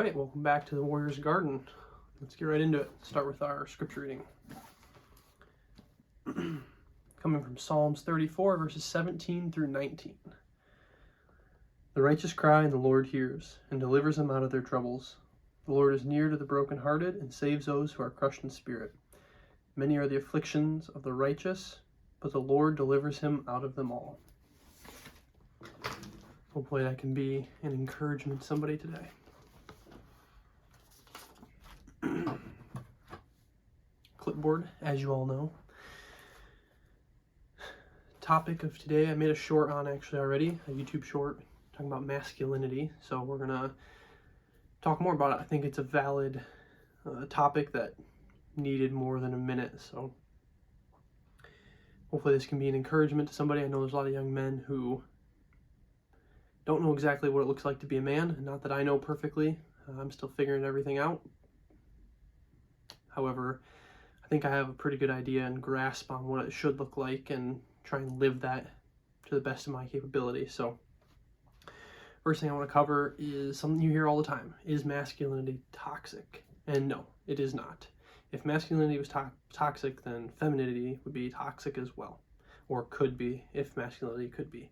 right, welcome back to the Warrior's Garden. Let's get right into it. Start with our scripture reading. Coming from Psalms 34, verses 17 through 19. The righteous cry, and the Lord hears, and delivers them out of their troubles. The Lord is near to the brokenhearted, and saves those who are crushed in spirit. Many are the afflictions of the righteous, but the Lord delivers him out of them all. Hopefully that can be an encouragement to somebody today. Clipboard, as you all know. Topic of today, I made a short on actually already, a YouTube short, talking about masculinity. So we're going to talk more about it. I think it's a valid topic that needed more than a minute. So hopefully this can be an encouragement to somebody. I know there's a lot of young men who don't know exactly what it looks like to be a man. Not that I know perfectly. I'm still figuring everything out. However, I think I have a pretty good idea and grasp on what it should look like and try and live that to the best of my capability. So first thing I want to cover is something you hear all the time. Is masculinity toxic? And no, it is not. If masculinity was toxic, then femininity would be toxic as well, or could be if masculinity could be.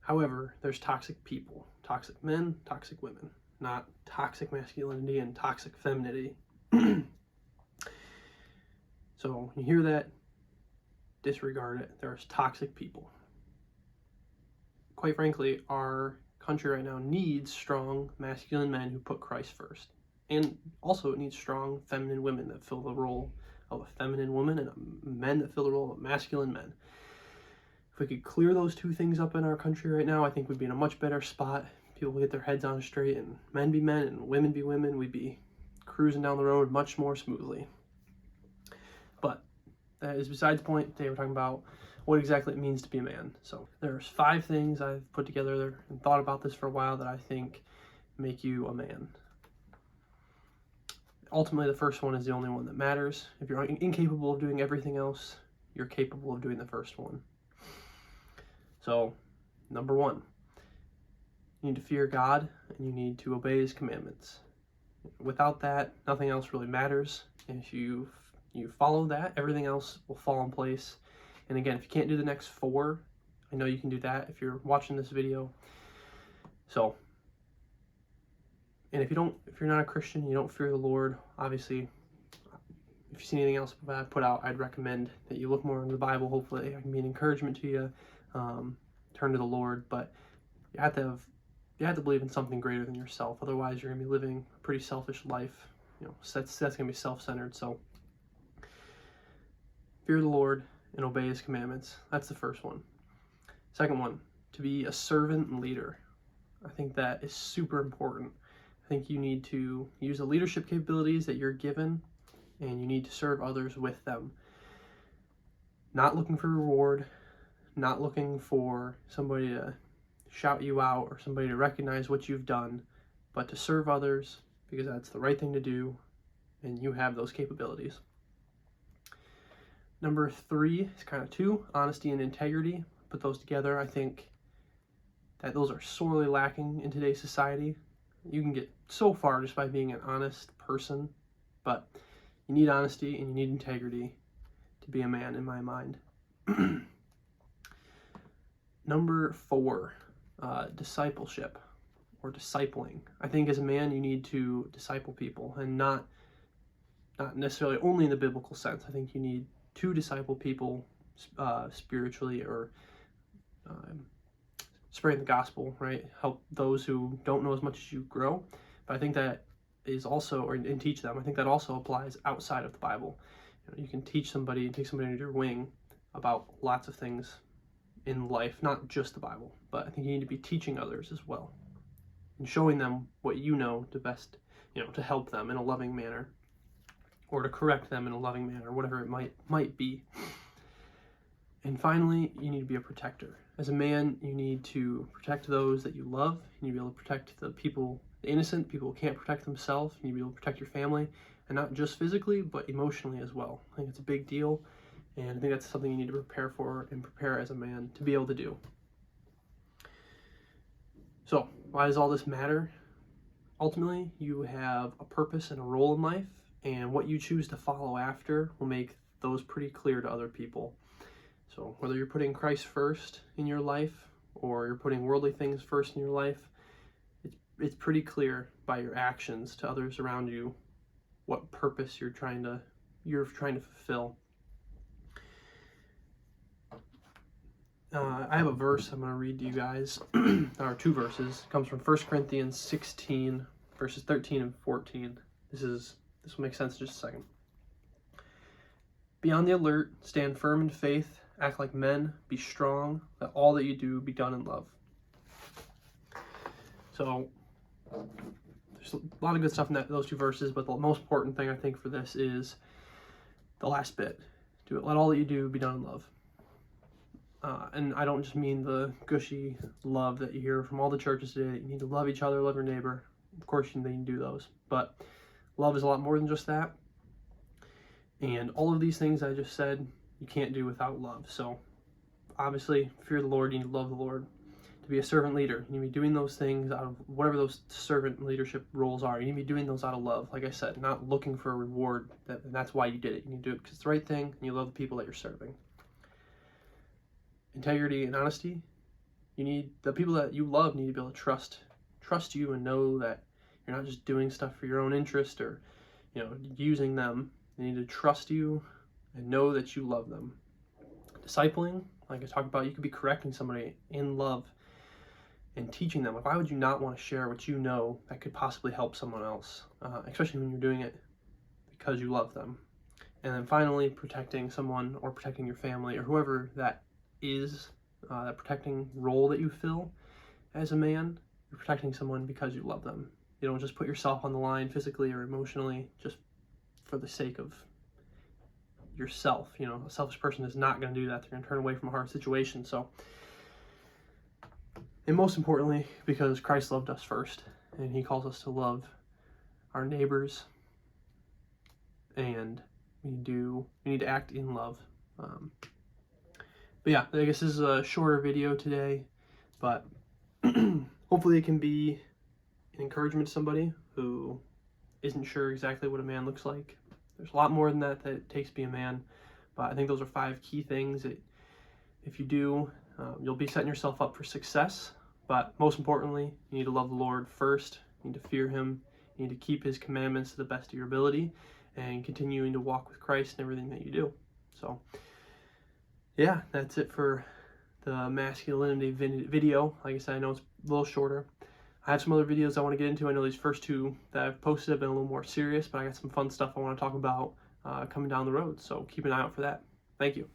However, there's toxic people, toxic men, toxic women, not toxic masculinity and toxic femininity. So when you hear that, disregard it. There's toxic people. Quite frankly, our country right now needs strong masculine men who put Christ first. And also it needs strong feminine women that fill the role of a feminine woman and men that fill the role of masculine men. If we could clear those two things up in our country right now, I think we'd be in a much better spot. People would get their heads on straight and men be men and women be women. We'd be cruising down the road much more smoothly. But that is besides the point. Today we're talking about what exactly it means to be a man. So there's 5 things I've put together there and thought about this for a while that I think make you a man. Ultimately, the first one is the only one that matters. If you're incapable of doing everything else, you're capable of doing the first one. So, number 1, you need to fear God and you need to obey his commandments. Without that, nothing else really matters. And if you follow that, everything else will fall in place. And again, if you can't do the next 4, I know you can do that if you're watching this video. So, and if you're not a Christian, you don't fear the Lord, obviously, if you see anything else that I put out, I'd recommend that you look more into the Bible. Hopefully I can be an encouragement to you. Turn to the Lord, but you have to believe in something greater than yourself. Otherwise, you're going to be living a pretty selfish life. So that's going to be self-centered. So fear the Lord and obey his commandments. That's the first one. Second one, to be a servant and leader. I think that is super important. I think you need to use the leadership capabilities that you're given, and you need to serve others with them. Not looking for reward, not looking for somebody to shout you out or somebody to recognize what you've done, but to serve others because that's the right thing to do, and you have those capabilities. Number 3 is kind of 2, honesty and integrity. Put those together. I think that those are sorely lacking in today's society. You can get so far just by being an honest person, but you need honesty and you need integrity to be a man in my mind. Number 4, discipleship or discipling. I think as a man you need to disciple people, and not necessarily only in the biblical sense. I think you need to disciple people spiritually, or spreading the gospel, right? Help those who don't know as much as you grow. But I think that is also, and teach them. I think that also applies outside of the Bible. You can teach somebody and take somebody under your wing about lots of things in life, not just the Bible. But I think you need to be teaching others as well and showing them what you know to best, to help them in a loving manner, or to correct them in a loving manner, whatever it might be. And finally, you need to be a protector. As a man, you need to protect those that you love. You need to be able to protect the people, the innocent, people who can't protect themselves. You need to be able to protect your family, and not just physically, but emotionally as well. I think it's a big deal, and I think that's something you need to prepare for and prepare as a man to be able to do. So, why does all this matter? ultimately, you have a purpose and a role in life, and what you choose to follow after will make those pretty clear to other people. So whether you're putting Christ first in your life or you're putting worldly things first in your life, it's pretty clear by your actions to others around you what purpose you're trying to fulfill. I have a verse I'm going to read to you guys, or two verses. It comes from 1 Corinthians 16, verses 13 and 14. This will make sense in just a second. Be on the alert, stand firm in faith, act like men, be strong, let all that you do be done in love. So, there's a lot of good stuff in those two verses, but the most important thing I think for this is the last bit. Let all that you do be done in love. And I don't just mean the gushy love that you hear from all the churches today. You need to love each other, love your neighbor. Of course, you need to do those. But love is a lot more than just that. And all of these things I just said, you can't do without love. So, obviously, fear the Lord, you need to love the Lord. To be a servant leader, you need to be doing those things out of whatever those servant leadership roles are. You need to be doing those out of love, like I said, not looking for a reward. That's why you did it. You need to do it because it's the right thing, and you love the people that you're serving. Integrity and honesty. The people that you love need to be able to trust you and know that you're not just doing stuff for your own interest or, using them. They need to trust you and know that you love them. Discipling, like I talked about, you could be correcting somebody in love and teaching them. Why would you not want to share what you know that could possibly help someone else, especially when you're doing it because you love them? And then finally, protecting someone or protecting your family or whoever that is, that protecting role that you fill as a man. You're protecting someone because you love them. You don't just put yourself on the line physically or emotionally just for the sake of yourself. A selfish person is not going to do that. They're going to turn away from a hard situation. So, and most importantly, because Christ loved us first, and he calls us to love our neighbors, and we need to act in love. But yeah, I guess this is a shorter video today, but hopefully it can be an encouragement to somebody who isn't sure exactly what a man looks like. There's a lot more than that it takes to be a man, but I think those are 5 key things that if you do, you'll be setting yourself up for success. But most importantly, you need to love the Lord first. You need to fear him. You need to keep his commandments to the best of your ability and continuing to walk with Christ in everything that you do. So, yeah, that's it for the masculinity video. Like I said, I know it's a little shorter. I have some other videos I want to get into. I know these first 2 that I've posted have been a little more serious, but I got some fun stuff I want to talk about coming down the road. So keep an eye out for that. Thank you.